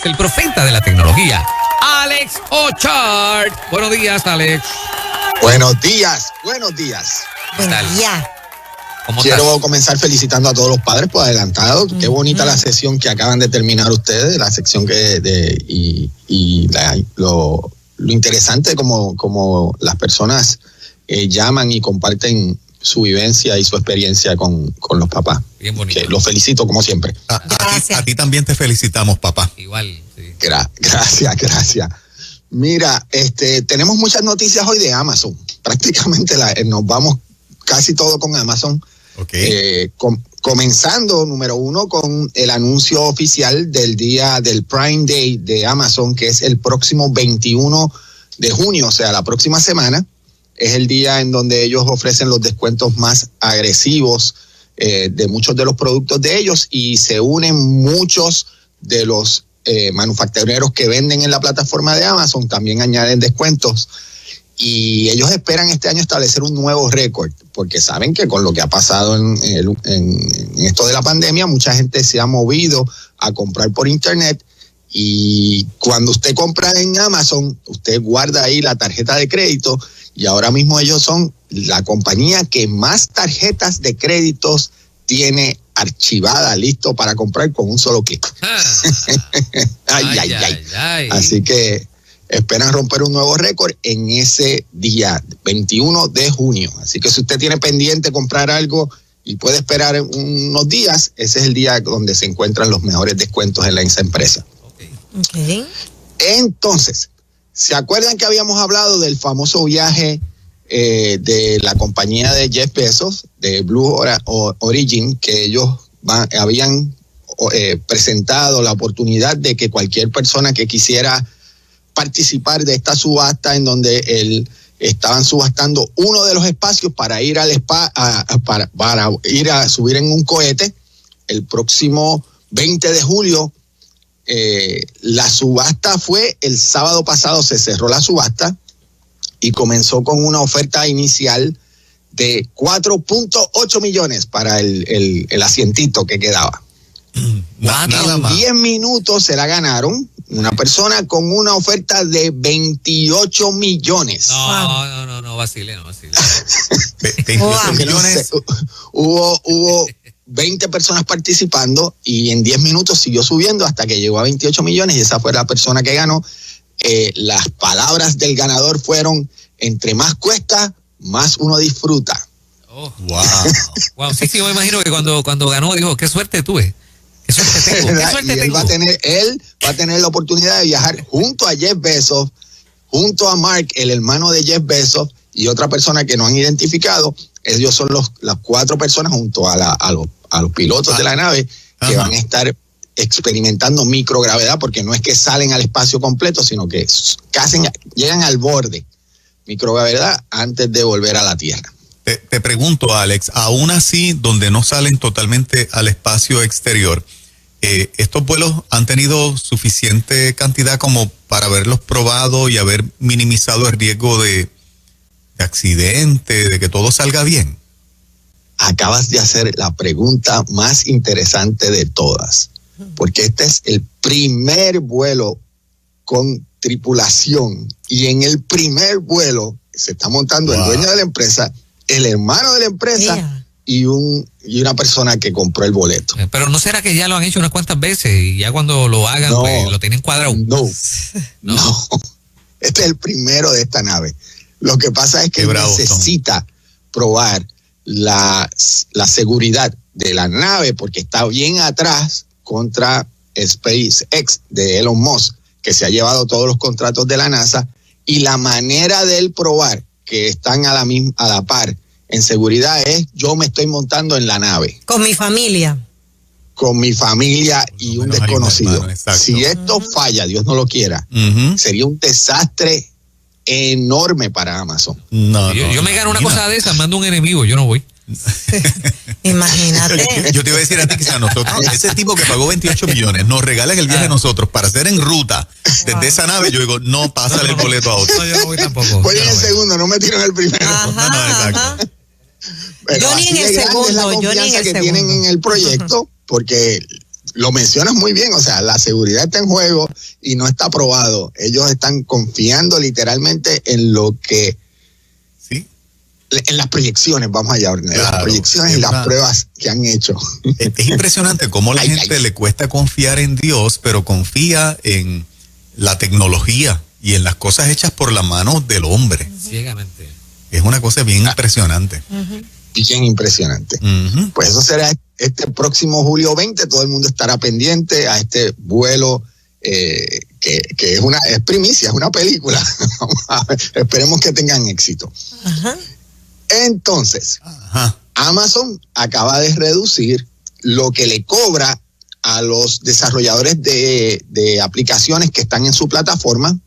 el profeta de la tecnología, Alex Ochart. Buenos días, Alex. Buenos días, buenos días. Buen día. Quiero comenzar felicitando a todos los padres por adelantado. Qué bonita la sesión que acaban de terminar ustedes, la sección lo interesante como las personas llaman y comparten su vivencia y su experiencia con los papás. Bien bonito. Los felicito como siempre. A ti también te felicitamos, papá. Igual, sí. Gracias. Mira, tenemos muchas noticias hoy de Amazon. Prácticamente nos vamos casi todo con Amazon. Okay. Comenzando, número uno, con el anuncio oficial del día del Prime Day de Amazon, que es el próximo 21 de junio, o sea, la próxima semana. Es el día en donde ellos ofrecen los descuentos más agresivos de muchos de los productos de ellos, y se unen muchos de los manufactureros que venden en la plataforma de Amazon, también añaden descuentos. Y ellos esperan este año establecer un nuevo récord, porque saben que con lo que ha pasado en esto de la pandemia, mucha gente se ha movido a comprar por internet, y cuando usted compra en Amazon, usted guarda ahí la tarjeta de crédito, y ahora mismo ellos son la compañía que más tarjetas de créditos tiene archivada, listo para comprar con un solo clic. Ay. Así que esperan romper un nuevo récord en ese día, 21 de junio. Así que si usted tiene pendiente comprar algo y puede esperar unos días, ese es el día donde se encuentran los mejores descuentos en esa empresa. Okay. Entonces, ¿se acuerdan que habíamos hablado del famoso viaje de la compañía de Jeff Bezos, de Blue Origin, que ellos habían presentado la oportunidad de que cualquier persona que quisiera participar de esta subasta, en donde estaban subastando uno de los espacios para ir al para ir a subir en un cohete el próximo 20 de julio. La subasta fue el sábado pasado, se cerró la subasta y comenzó con una oferta inicial de 4.8 millones para el asientito que quedaba. Nada más. En 10 minutos se la ganaron una persona con una oferta de 28 millones. No, vacile. 28 millones. Hubo 20 personas participando y en 10 minutos siguió subiendo hasta que llegó a 28 millones y esa fue la persona que ganó. Las palabras del ganador fueron: entre más cuesta, más uno disfruta. Oh. Wow. Sí, yo me imagino que cuando ganó dijo, qué suerte tuve. Qué suerte tengo. Él va a tener la oportunidad de viajar junto a Jeff Bezos, junto a Mark, el hermano de Jeff Bezos, y otra persona que no han identificado. Ellos son las 4 personas junto a los pilotos de la nave que van a estar experimentando microgravedad, porque no es que salen al espacio completo, sino que llegan al borde, microgravedad, antes de volver a la Tierra. Te pregunto, Alex, aún así, donde no salen totalmente al espacio exterior, ¿estos vuelos han tenido suficiente cantidad como para haberlos probado y haber minimizado el riesgo de accidente, de que todo salga bien? Acabas de hacer la pregunta más interesante de todas, porque este es el primer vuelo con tripulación, y en el primer vuelo se está montando el dueño de la empresa, el hermano de la empresa y una persona que compró el boleto. Pero ¿no será que ya lo han hecho unas cuantas veces y ya cuando lo hagan pues lo tienen cuadrado? No. Este es el primero de esta nave. Lo que pasa es que necesita probar la seguridad de la nave, porque está bien atrás contra SpaceX de Elon Musk, que se ha llevado todos los contratos de la NASA, y la manera de él probar que están a la par en seguridad es: yo me estoy montando en la nave. Con mi familia y un desconocido. Si esto falla, Dios no lo quiera, sería un desastre enorme para Amazon. Yo me gano una cosa de esa, mando un enemigo, yo no voy. Imagínate. Yo te iba a decir a ti que a nosotros, ese tipo que pagó 28 millones, nos regalan el viaje a nosotros para hacer en ruta desde esa nave. Yo digo, no, pásale el boleto a otro. No, yo no voy tampoco. Voy en el segundo, no me tiro en el primero. Exacto. Pero yo ni en el segundo, es la confianza que tienen en el proyecto, porque lo mencionas muy bien, o sea, la seguridad está en juego y no está probado. Ellos están confiando literalmente en lo que, sí, en las proyecciones, vamos allá, Orne, claro, las proyecciones y las pruebas que han hecho. Es impresionante cómo la gente le cuesta confiar en Dios, pero confía en la tecnología y en las cosas hechas por la mano del hombre. Ciegamente. Es una cosa bien impresionante. Bien impresionante. Pues eso será este próximo julio 20, todo el mundo estará pendiente a este vuelo que es primicia, es una película. Esperemos que tengan éxito. Entonces, Amazon acaba de reducir lo que le cobra a los desarrolladores de aplicaciones que están en su plataforma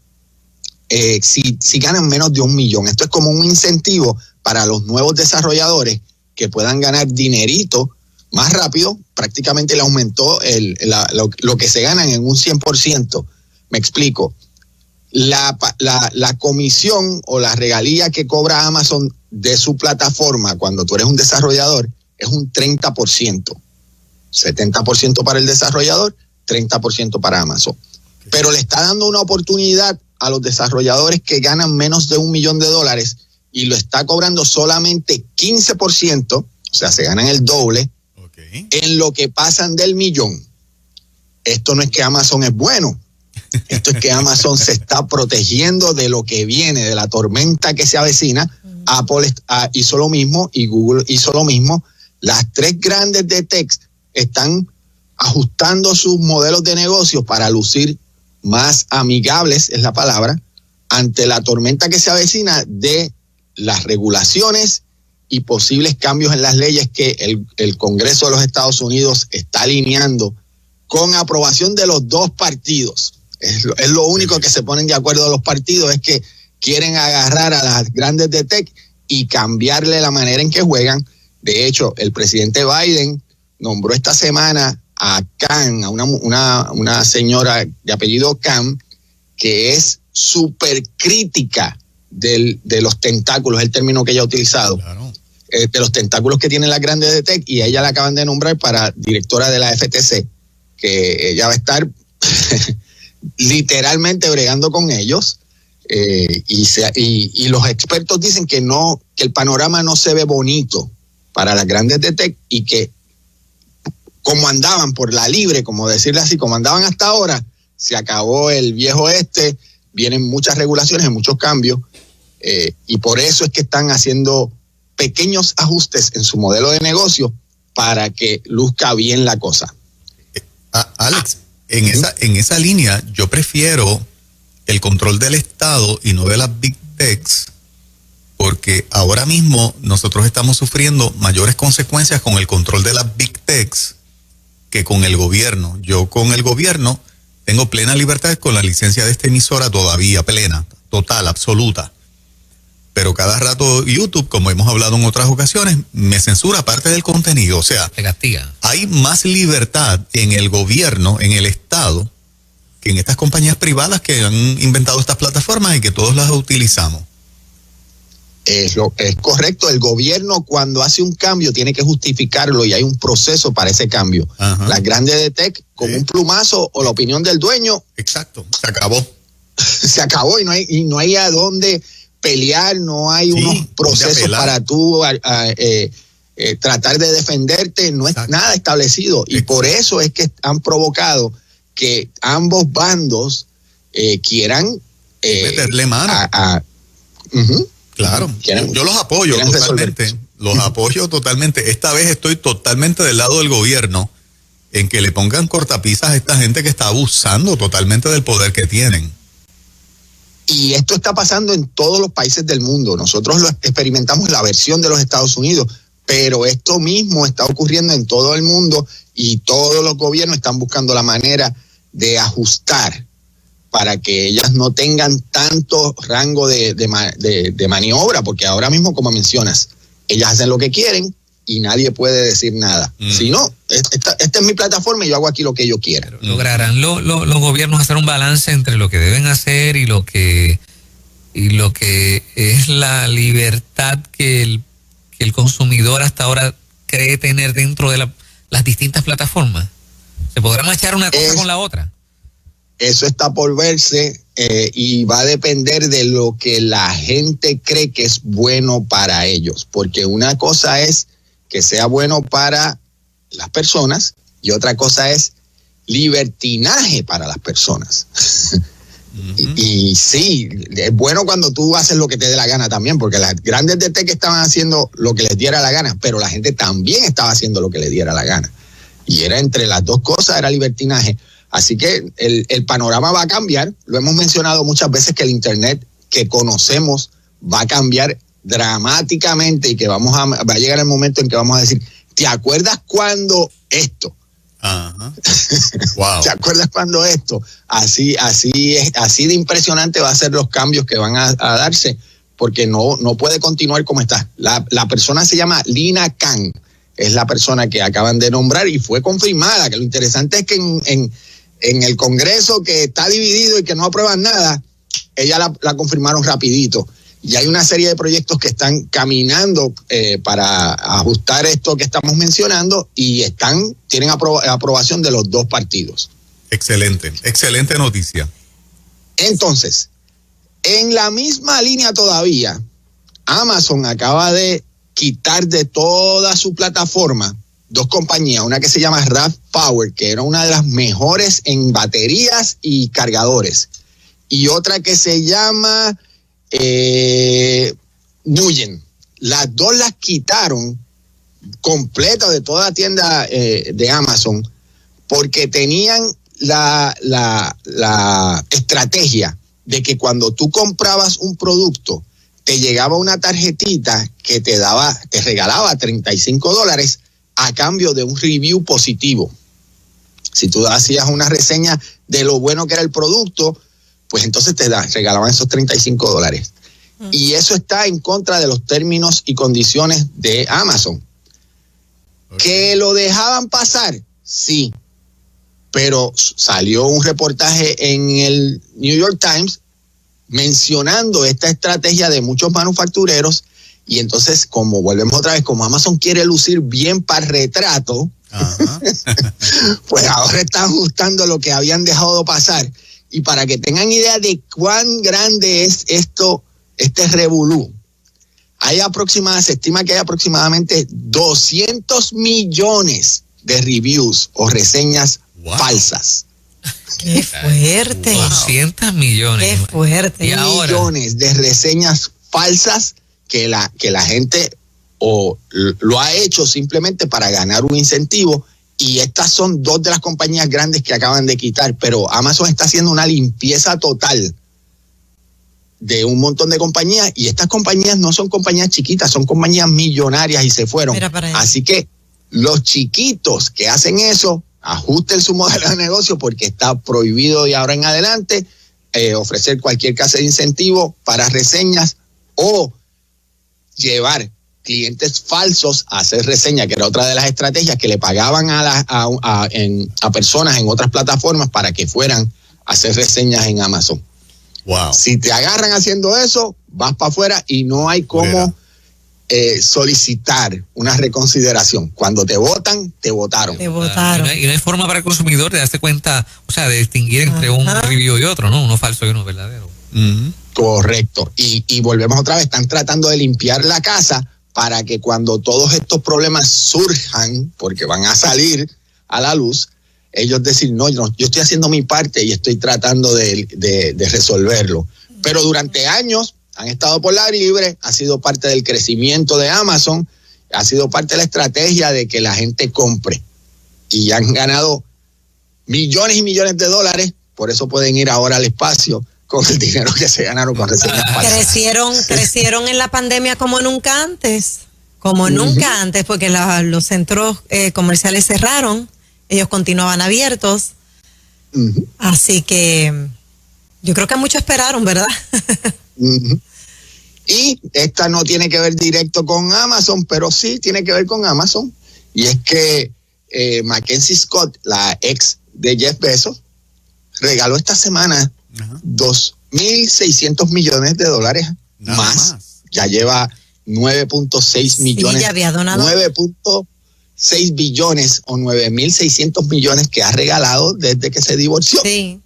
si ganan menos de $1 millón. Esto es como un incentivo para los nuevos desarrolladores que puedan ganar dinerito más rápido. Prácticamente le aumentó lo que se ganan en un 100%. Me explico. La comisión o la regalía que cobra Amazon de su plataforma cuando tú eres un desarrollador es un 30%. 70% para el desarrollador, 30% para Amazon. Pero le está dando una oportunidad a los desarrolladores que ganan menos de $1 millón y lo está cobrando solamente 15%, o sea, se ganan el doble, en lo que pasan del $1 millón. Esto no es que Amazon es bueno, esto es que Amazon se está protegiendo de lo que viene, de la tormenta que se avecina. Apple hizo lo mismo y Google hizo lo mismo. Las tres grandes de tech están ajustando sus modelos de negocio para lucir más amigables, es la palabra, ante la tormenta que se avecina de las regulaciones y posibles cambios en las leyes que el Congreso de los Estados Unidos está alineando con aprobación de los dos partidos. Es lo único que se ponen de acuerdo los partidos, es que quieren agarrar a las grandes de tech y cambiarle la manera en que juegan. De hecho, el presidente Biden nombró esta semana a Khan, a una señora de apellido Khan, que es súper crítica de los tentáculos, el término que ella ha utilizado, claro, de los tentáculos que tienen las grandes de tech, y a ella la acaban de nombrar para directora de la FTC, que ella va a estar literalmente bregando con ellos, y los expertos dicen que el panorama no se ve bonito para las grandes de tech, y que como andaban por la libre, como decirle así, como andaban hasta ahora, se acabó el viejo vienen muchas regulaciones y muchos cambios, y por eso es que están haciendo pequeños ajustes en su modelo de negocio para que luzca bien la cosa. Alex, en esa línea yo prefiero el control del Estado y no de las Big Techs, porque ahora mismo nosotros estamos sufriendo mayores consecuencias con el control de las Big Techs que con el gobierno. Yo con el gobierno tengo plena libertad con la licencia de esta emisora todavía, plena, total, absoluta. Pero cada rato YouTube, como hemos hablado en otras ocasiones, me censura parte del contenido. O sea, te castiga. Hay más libertad en el gobierno, en el Estado, que en estas compañías privadas que han inventado estas plataformas y que todos las utilizamos. Es correcto. El gobierno, cuando hace un cambio, tiene que justificarlo y hay un proceso para ese cambio. Las grandes de tech, con un plumazo o la opinión del dueño. Exacto, se acabó. Se acabó y no hay a dónde pelear, no hay unos procesos para tú tratar de defenderte, no es nada establecido. Y por eso es que han provocado que ambos bandos quieran meterle mano. Claro, yo los apoyo totalmente, apoyo totalmente. Esta vez estoy totalmente del lado del gobierno en que le pongan cortapisas a esta gente que está abusando totalmente del poder que tienen. Y esto está pasando en todos los países del mundo. Nosotros lo experimentamos en la versión de los Estados Unidos, pero esto mismo está ocurriendo en todo el mundo y todos los gobiernos están buscando la manera de ajustar para que ellas no tengan tanto rango de maniobra, porque ahora mismo, como mencionas, ellas hacen lo que quieren y nadie puede decir nada. Si no, esta es mi plataforma y yo hago aquí lo que yo quiera. ¿Lograrán los gobiernos hacer un balance entre lo que deben hacer y lo que es la libertad que el consumidor hasta ahora cree tener dentro de las distintas plataformas? O ¿Se podrá machar una cosa con la otra? Eso está por verse y va a depender de lo que la gente cree que es bueno para ellos, porque una cosa es que sea bueno para las personas y otra cosa es libertinaje para las personas. Y sí, es bueno cuando tú haces lo que te dé la gana también, porque las grandes de tech estaban haciendo lo que les diera la gana, pero la gente también estaba haciendo lo que le diera la gana. Y era entre las dos cosas, era libertinaje. Así que el panorama va a cambiar. Lo hemos mencionado muchas veces que el Internet que conocemos va a cambiar dramáticamente y que va a llegar el momento en que vamos a decir, ¿te acuerdas cuando esto? Ajá. Wow. ¿Te acuerdas cuando esto? Así de impresionante va a ser los cambios que van a darse, porque no puede continuar como está. La persona se llama Lina Khan, es la persona que acaban de nombrar y fue confirmada, que lo interesante es que en el Congreso, que está dividido y que no aprueban nada, ella la confirmaron rapidito. Y hay una serie de proyectos que están caminando para ajustar esto que estamos mencionando y tienen aprobación de los dos partidos. Excelente noticia. Entonces, en la misma línea todavía, Amazon acaba de quitar de toda su plataforma dos compañías, una que se llama RAV-Power, que era una de las mejores en baterías y cargadores, y otra que se llama Nuyen. Las dos las quitaron completas de toda la tienda de Amazon porque tenían la estrategia de que cuando tú comprabas un producto te llegaba una tarjetita que te regalaba $35 a cambio de un review positivo. Si tú hacías una reseña de lo bueno que era el producto, pues entonces te regalaban esos $35. Y eso está en contra de los términos y condiciones de Amazon. Okay. ¿Que lo dejaban pasar? Sí. Pero salió un reportaje en el New York Times mencionando esta estrategia de muchos manufactureros, y entonces, como volvemos otra vez, como Amazon quiere lucir bien para el retrato, pues ahora están ajustando lo que habían dejado pasar. Y para que tengan idea de cuán grande es este revolú, se estima que hay aproximadamente 200 millones de reviews o reseñas falsas. ¡Qué fuerte! 200 millones. ¡Qué fuerte! Y ahora, millones de reseñas falsas que la gente lo ha hecho simplemente para ganar un incentivo. Y estas son dos de las compañías grandes que acaban de quitar, pero Amazon está haciendo una limpieza total de un montón de compañías, y estas compañías no son compañías chiquitas, son compañías millonarias y se fueron. Así que los chiquitos que hacen eso, ajusten su modelo de negocio, porque está prohibido de ahora en adelante ofrecer cualquier clase de incentivo para reseñas o llevar clientes falsos a hacer reseñas, que era otra de las estrategias que le pagaban a personas en otras plataformas para que fueran a hacer reseñas en Amazon. Wow. Si te agarran haciendo eso, vas para afuera y no hay cómo solicitar una reconsideración. Cuando te votan, te votaron. Te votaron. Y no hay forma para el consumidor de darse cuenta, o sea, de distinguir entre un review y otro, ¿no? Uno falso y uno verdadero. Correcto. Y volvemos otra vez, están tratando de limpiar la casa para que cuando todos estos problemas surjan, porque van a salir a la luz, ellos decir, no, yo estoy haciendo mi parte y estoy tratando de resolverlo. Pero durante años han estado por la libre, ha sido parte del crecimiento de Amazon, ha sido parte de la estrategia de que la gente compre. Y han ganado millones y millones de dólares, por eso pueden ir ahora al espacio con el dinero que se ganaron con reseñas falsas. Crecieron en la pandemia como nunca antes, porque los centros comerciales cerraron, ellos continuaban abiertos, así que yo creo que muchos esperaron, ¿verdad? Y esta no tiene que ver directo con Amazon, pero sí tiene que ver con Amazon, y es que Mackenzie Scott, la ex de Jeff Bezos, regaló esta semana $2.600 millones más. Ya lleva 9.6 millones. Ya había donado. 6 billones o 9.600 millones que ha regalado desde que se divorció. Sí.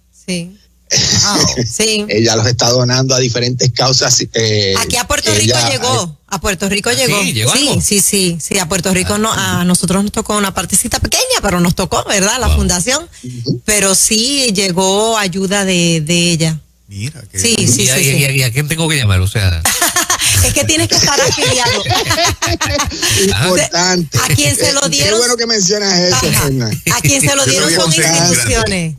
Wow. Sí. Ella los está donando a diferentes causas. Aquí a Puerto Rico llegó. A Puerto Rico llegó. Sí, llegó algo. Sí. A Puerto Rico a nosotros nos tocó una partecita pequeña, pero nos tocó, ¿verdad? La fundación. Pero sí llegó ayuda de ella. Mira, que Sí. ¿Y a quién tengo que llamar? O sea, Es que tienes que estar afiliado. Importante. A quien se lo dieron. Qué bueno que mencionas eso, Fernanda. A quien se lo dieron son instituciones.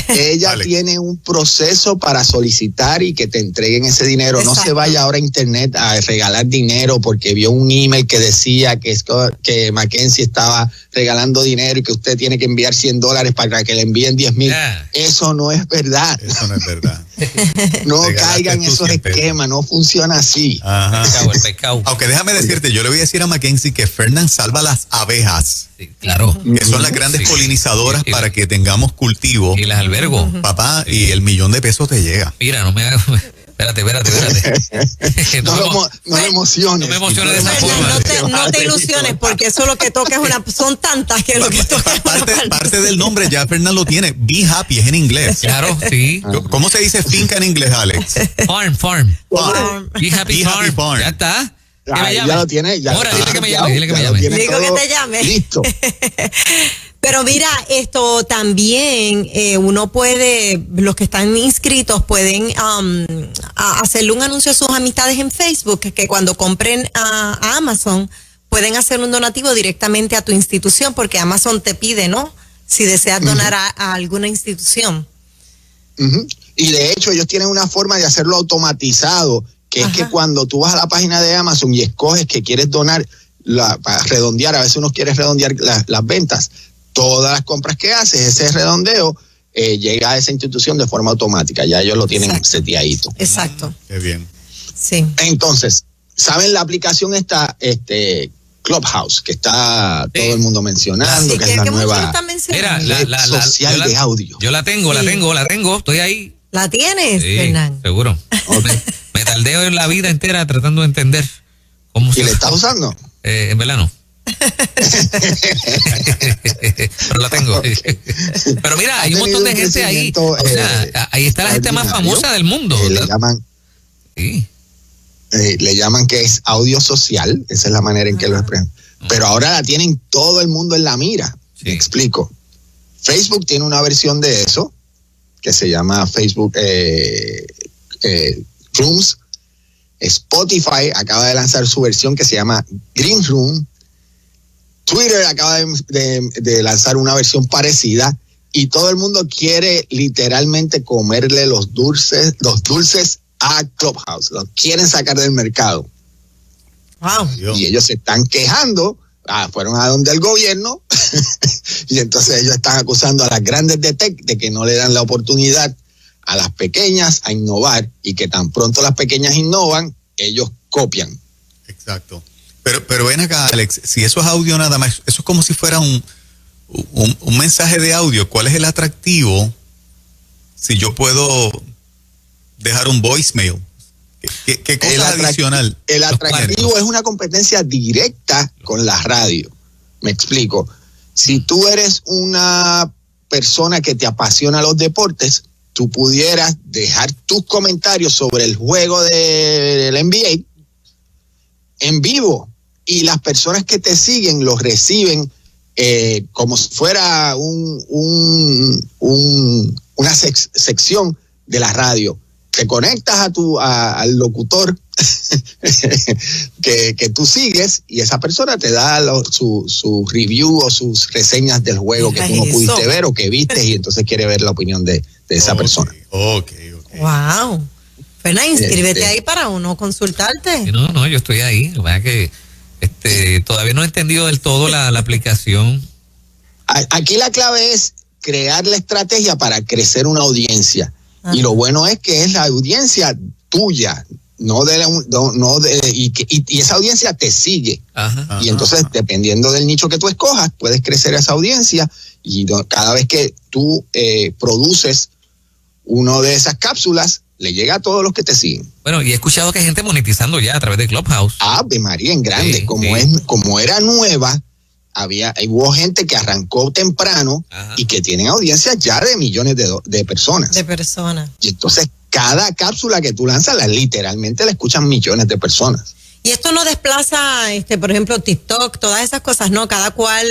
Ella Vale. tiene un proceso para solicitar y que te entreguen ese dinero. Exacto. No se vaya ahora a internet a regalar dinero porque vio un email que decía que Mackenzie estaba regalando dinero y que usted tiene que enviar $100 para que le envíen 10,000. Eso no es verdad. eso no es verdad. No Regalaste caigan en tú esos 100 pesos. esquemas, no funciona así. Ajá. el pescado. Aunque déjame decirte, yo le voy a decir a Mackenzie que Fernán salva las abejas, Sí, claro. que son las grandes Sí. polinizadoras Sí. para que tengamos cultivo. Y las albergo. Papá, y el $1,000,000 te llega. Mira, no me hagas. Espérate. No lo emociones. No me emociones de esa Fernando, forma. no te ilusiones, porque eso lo que toca es son tantas que lo que toca es una Parte del nombre ya Fernán lo tiene. Be happy es en inglés. Claro, sí. ¿Cómo se dice finca en inglés, Alex? Farm. Farm. Be happy Be happy farm. farm. Ya está. Que me Ah, llame. ya lo tiene. Ya Ahora, lo dile que me tiene, llame. Dile que me ya lo llame. tiene Digo que todo te llame. Listo. Pero mira, esto también uno puede, los que están inscritos pueden hacerle un anuncio a sus amistades en Facebook, que cuando compren a Amazon pueden hacer un donativo directamente a tu institución, porque Amazon te pide, ¿no? Si deseas donar a alguna institución. Y de hecho ellos tienen una forma de hacerlo automatizado, que es que cuando tú vas a la página de Amazon y escoges que quieres donar, para redondear, a veces uno quiere redondear las ventas, todas las compras que haces, ese redondeo llega a esa institución de forma automática, ya ellos lo tienen seteadito. Exacto. Qué bien. Sí. Entonces, ¿saben la aplicación esta, Clubhouse, que está todo el mundo mencionando, Sí, que es la muchos nueva están mencionando. Mira, red social de audio? Yo la tengo, estoy ahí. ¿La tienes, Sí, Fernán? seguro. Me tardeo en la vida entera tratando de entender cómo ¿Y le estás usando? En verdad no. Pero la tengo. Pero mira, hay un montón de gente ahí. O sea, ahí está la gente más famosa del mundo. Le llaman, Sí. le llaman que es audio social, esa es la manera en que lo expresan. Pero ahora la tienen todo el mundo en la mira. Sí. Me explico. Facebook tiene una versión de eso que se llama Facebook Rooms. Spotify acaba de lanzar su versión que se llama Green Room. Twitter acaba de lanzar una versión parecida y todo el mundo quiere literalmente comerle los dulces a Clubhouse. Los quieren sacar del mercado. Wow. Dios. Y ellos se están quejando. Fueron a donde el gobierno y entonces ellos están acusando a las grandes de tech de que no le dan la oportunidad a las pequeñas a innovar y que tan pronto las pequeñas innovan, ellos copian. Exacto. Pero ven acá, Alex, si eso es audio nada más, eso es como si fuera un mensaje de audio. ¿Cuál es el atractivo si yo puedo dejar un voicemail? ¿Qué cosa adicional? El atractivo es una competencia directa con la radio. Me explico. Si tú eres una persona que te apasiona los deportes, tú pudieras dejar tus comentarios sobre el juego del NBA en vivo y las personas que te siguen los reciben como si fuera una sección de la radio. Te conectas al locutor que tú sigues y esa persona te da su review o sus reseñas del juego que tú no pudiste ver o que viste y entonces quiere ver la opinión de esa persona. Ok. Wow. Fernán, inscríbete ahí para uno consultarte. No, yo estoy ahí. Lo que pasa es que todavía no he entendido del todo la aplicación. Aquí la clave es crear la estrategia para crecer una audiencia. Y lo bueno es que es la audiencia tuya, y esa audiencia te sigue. Ajá. Y entonces, dependiendo del nicho que tú escojas, puedes crecer esa audiencia y cada vez que tú produces uno de esas cápsulas, le llega a todos los que te siguen. Bueno, y he escuchado que hay gente monetizando ya a través de Clubhouse. Ave María, en grande, Sí, como sí. como era nueva, hubo gente que arrancó temprano y que tienen audiencias ya de millones de personas. Y entonces cada cápsula que tú lanzas, literalmente la escuchan millones de personas. Y esto no desplaza, por ejemplo, TikTok, todas esas cosas, ¿no? Cada cual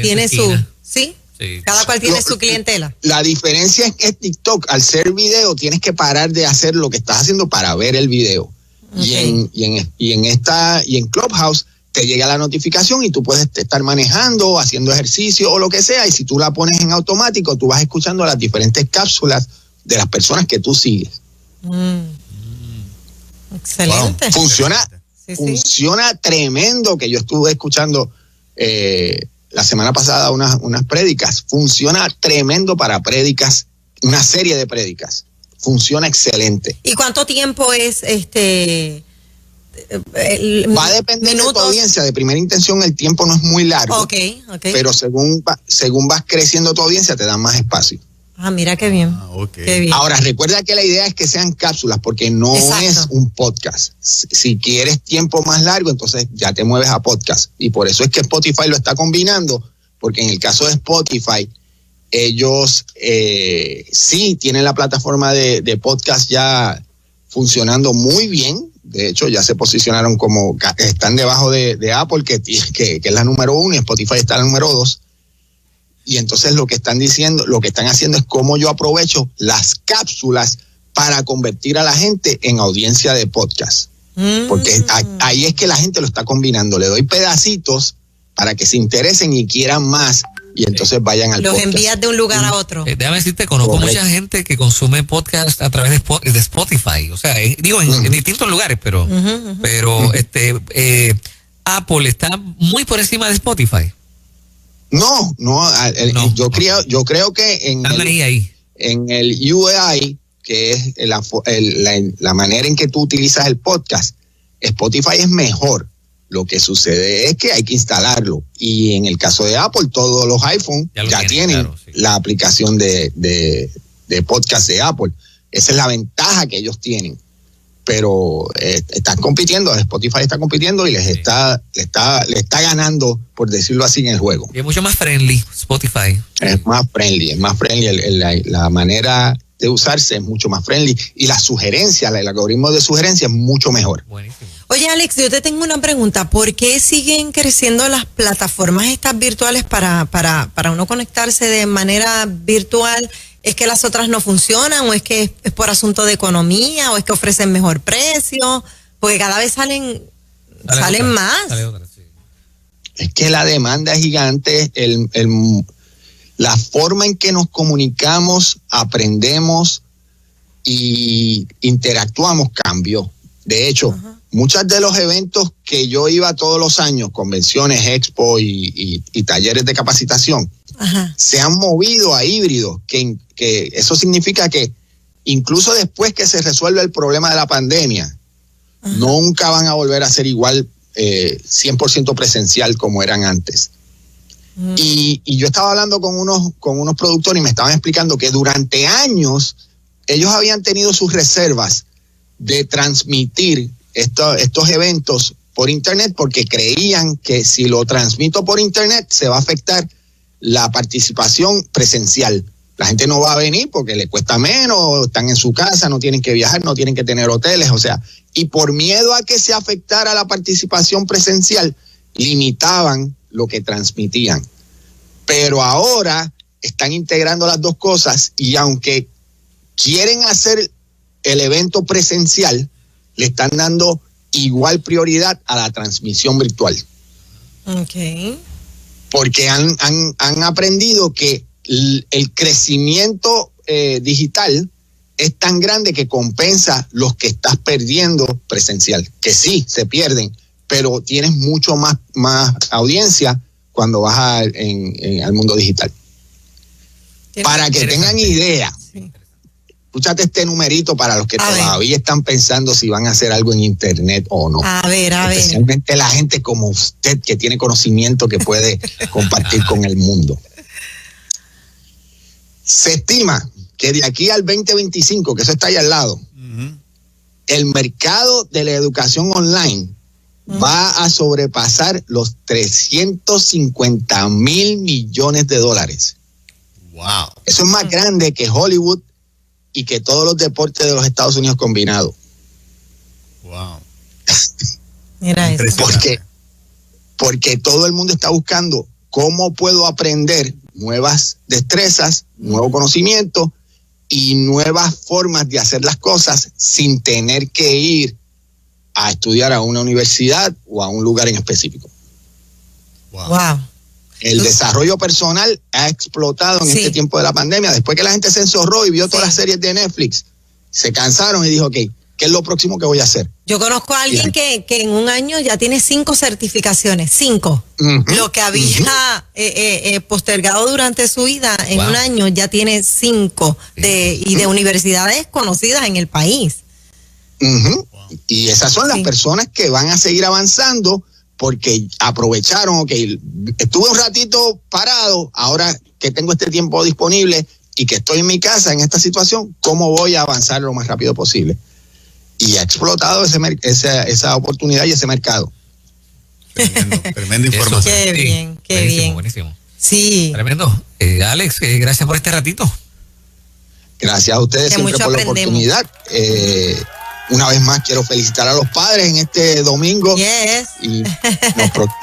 tiene su... ¿Sí? Sí. Cada cual tiene su clientela. La diferencia es que TikTok, al ser video, tienes que parar de hacer lo que estás haciendo para ver el video. Okay. Y en Clubhouse te llega la notificación y tú puedes estar manejando, haciendo ejercicio o lo que sea, y si tú la pones en automático, tú vas escuchando las diferentes cápsulas de las personas que tú sigues. Excelente. Wow. Funciona tremendo, que yo estuve escuchando la semana pasada unas prédicas. Funciona tremendo para prédicas, una serie de prédicas. Funciona excelente. ¿Y cuánto tiempo es va a depender de tu audiencia. De primera intención el tiempo no es muy largo. Okay. Pero según vas creciendo tu audiencia te dan más espacio. Mira qué bien. Qué bien. Ahora, recuerda que la idea es que sean cápsulas porque no es un podcast. Si quieres tiempo más largo, entonces ya te mueves a podcast. Y por eso es que Spotify lo está combinando, porque en el caso de Spotify, ellos sí tienen la plataforma de podcast ya funcionando muy bien. De hecho, ya se posicionaron como, están debajo de Apple, que es la número 1, y Spotify está la número 2. Y entonces lo que están haciendo es cómo yo aprovecho las cápsulas para convertir a la gente en audiencia de podcast. Porque ahí es que la gente lo está combinando. Le doy pedacitos para que se interesen y quieran más, y entonces vayan al podcast. Los envías de un lugar a otro. Déjame decirte, conozco mucha gente que consume podcast a través de Spotify. O sea, en distintos lugares, pero Apple está muy por encima de Spotify. No. Yo creo que en el UI, que es la manera en que tú utilizas el podcast, Spotify es mejor. Lo que sucede es que hay que instalarlo. Y en el caso de Apple, todos los iPhones ya tienen la aplicación de podcast de Apple. Esa es la ventaja que ellos tienen. Pero están compitiendo, Spotify está compitiendo y le está ganando, por decirlo así, en el juego. Y es mucho más friendly Spotify. Es más friendly, la manera de usarse es mucho más friendly, y la sugerencia, el algoritmo de sugerencia es mucho mejor. Buenísimo. Oye, Alex, yo te tengo una pregunta. ¿Por qué siguen creciendo las plataformas estas virtuales para uno conectarse de manera virtual? ¿Es que las otras no funcionan, o es que es por asunto de economía, o es que ofrecen mejor precio? Porque cada vez salen más. Es que la demanda es gigante, la forma en que nos comunicamos, aprendemos y interactuamos cambió. De hecho, muchos de los eventos que yo iba todos los años, convenciones, expo y talleres de capacitación, se han movido a híbridos, que eso significa que incluso después que se resuelve el problema de la pandemia, nunca van a volver a ser igual 100% presencial como eran antes. Y yo estaba hablando con unos productores y me estaban explicando que durante años ellos habían tenido sus reservas de transmitir estos eventos por internet, porque creían que si lo transmito por internet se va a afectar la participación presencial. La gente no va a venir porque le cuesta menos, están en su casa, no tienen que viajar, no tienen que tener hoteles, o sea, y por miedo a que se afectara la participación presencial, limitaban lo que transmitían. Pero ahora están integrando las dos cosas, y aunque quieren hacer el evento presencial, le están dando igual prioridad a la transmisión virtual. Okay. Porque han aprendido que el crecimiento digital es tan grande que compensa los que estás perdiendo presencial, que sí, se pierden, pero tienes mucho más audiencia cuando vas al mundo digital. Para que tengan idea, escúchate este numerito para los que todavía están pensando si van a hacer algo en internet o no. A ver. Especialmente la gente como usted, que tiene conocimiento que puede compartir con el mundo. Se estima que de aquí al 2025, que eso está ahí al lado, el mercado de la educación online va a sobrepasar los 350 mil millones de dólares. Wow. Eso es más grande que Hollywood y que todos los deportes de los Estados Unidos combinados. Wow. Mira eso. Porque todo el mundo está buscando cómo puedo aprender nuevas destrezas, nuevo conocimiento y nuevas formas de hacer las cosas sin tener que ir a estudiar a una universidad o a un lugar en específico. Wow. El desarrollo personal ha explotado en este tiempo de la pandemia. Después que la gente se enzorró y vio todas las series de Netflix, se cansaron y dijo, ok, ¿qué es lo próximo que voy a hacer? Yo conozco a alguien que en un año ya tiene 5 certificaciones, 5. Lo que había postergado durante su vida en un año ya tiene 5 y de universidades conocidas en el país. Y esas son las personas que van a seguir avanzando porque aprovecharon, ok, estuve un ratito parado, ahora que tengo este tiempo disponible y que estoy en mi casa en esta situación, ¿cómo voy a avanzar lo más rápido posible? Y ha explotado esa oportunidad y ese mercado. Tremenda información. Qué bien, qué bien. Buenísimo. Sí. Tremendo. Alex, gracias por este ratito. Gracias a ustedes siempre por la oportunidad. Una vez más quiero felicitar a los padres en este domingo. Yes. Y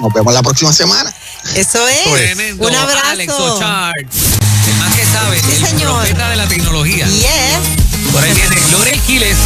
nos vemos la próxima semana. Eso es. Tremendo. Un abrazo. Alex Ochart, el más que sabe, Sí, el señor. profeta de la tecnología. Yes. Por ahí viene Laurel Quiles.